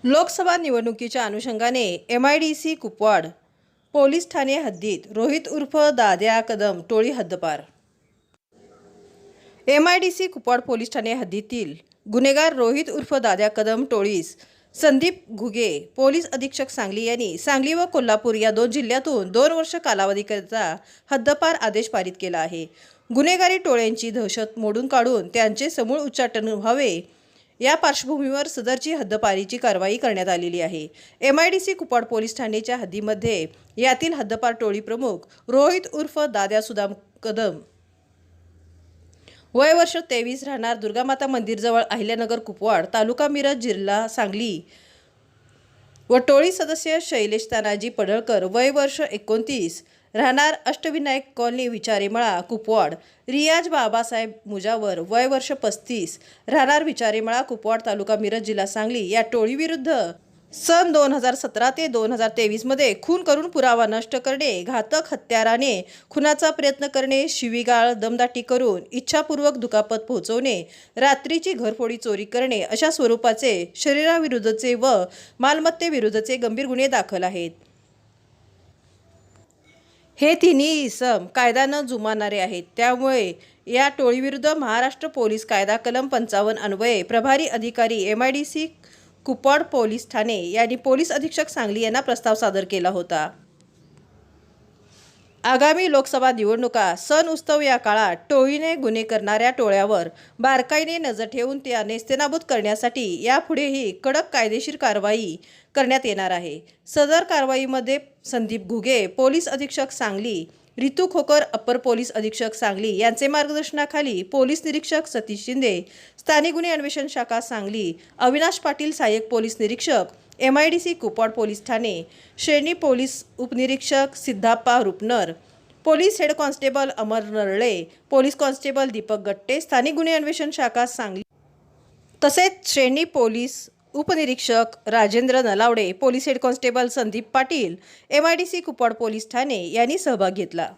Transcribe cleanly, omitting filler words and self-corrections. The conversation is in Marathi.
लोकसभा निवडणुकीच्या अनुषंगाने MIDC कुपवाड पोलीस ठाणे हद्दीत रोहित उर्फ दाद्या कदम टोळी हद्दपार। MIDC कुपवाड पोलीस ठाणे हद्दीतील गुन्हेगार रोहित उर्फ दाद्या कदम टोळीस संदीप घुगे पोलीस अधीक्षक सांगली यांनी सांगली व कोल्हापूर या दोन जिल्ह्यातून 2 वर्ष कालावधीकरता हद्दपार आदेश पारित केला आहे। गुन्हेगारी टोळ्यांची दहशत मोडून काढून त्यांचे समूळ उच्चाटन व्हावे या पार्श्वभूमीवर सदरची हद्दपारीची कारवाई करण्यात आलेली आहे। MIDC कुपवाड पोलीस ठाणेच्या हद्दीमध्ये यातील हद्दपार टोळी प्रमुख रोहित उर्फ दाद्या सुदाम कदम वय वर्ष 23 राहणार दुर्गामाता मंदिरजवळ अहिल्यानगर कुपवाड तालुका मिरज जिल्हा सांगली व टोळी सदस्य शैलेश तानाजी पडळकर वय वर्ष 29 राहणार अष्टविनायक कॉलनी विचारेमळा कुपवाड रियाज बाबासाहेब मुजावर वय वर्ष 35 राहणार विचारेमळा कुपवाड तालुका मिरज जिल्हा सांगली या टोळीविरुद्ध सन 2017 ते 2023 मध्ये खून करून पुरावा नष्ट करणे, घातक हत्याराने खुनाचा प्रयत्न करणे, शिवीगाळ दमदाटी करून इच्छापूर्वक दुखापत पोहोचवणे, रात्रीची घरफोडी चोरी करणे अशा स्वरूपाचे शरीराविरुद्धचे व मालमत्तेविरुद्धचे गंभीर गुन्हे दाखल आहेत। हे तिन्ही इसम कायदा न जुमानणारे आहेत। त्यामुळे या टोळीविरुद्ध महाराष्ट्र पोलीस कायदा कलम 55 अन्वये प्रभारी अधिकारी MIDC कुपवाड पोलीस ठाणे यांनी पोलीस अधीक्षक सांगली यांना प्रस्ताव सादर केला होता। आगामी लोकसभा निवडणुका सण उत्सव या काळात टोळीने गुन्हे करणाऱ्या टोळ्यावर बारकाईने नजर ठेवून त्या नेस्तनाबूत करण्यासाठी यापुढेही कडक कायदेशीर कारवाई करण्यात येणार आहे। सदर कारवाईमध्ये संदीप घुगे पोलीस अधीक्षक सांगली, रितू खोकर अप्पर पोलीस अधीक्षक सांगली यांचे मार्गदर्शनाखाली पोलीस निरीक्षक सतीश शिंदे, स्थानिक गुन्हे अन्वेषण शाखा सांगली अविनाश पाटील, सहाय्यक पोलीस निरीक्षक MIDC कुपवाड पोलीस ठाणे, श्रेणी पोलीस उपनिरीक्षक सिद्धाप्पा रुपनर, पोलीस हेड कॉन्स्टेबल अमर नरळे, पोलीस कॉन्स्टेबल दीपक गट्टे, स्थानिक गुन्हे अन्वेषण शाखा सांगली तसेच श्रेणी पोलीस उपनिरीक्षक Rajendra Nalawade, police head constable Sandeep Patil, MIDC Kupwad police Thane यांनी सहभाग घेतला।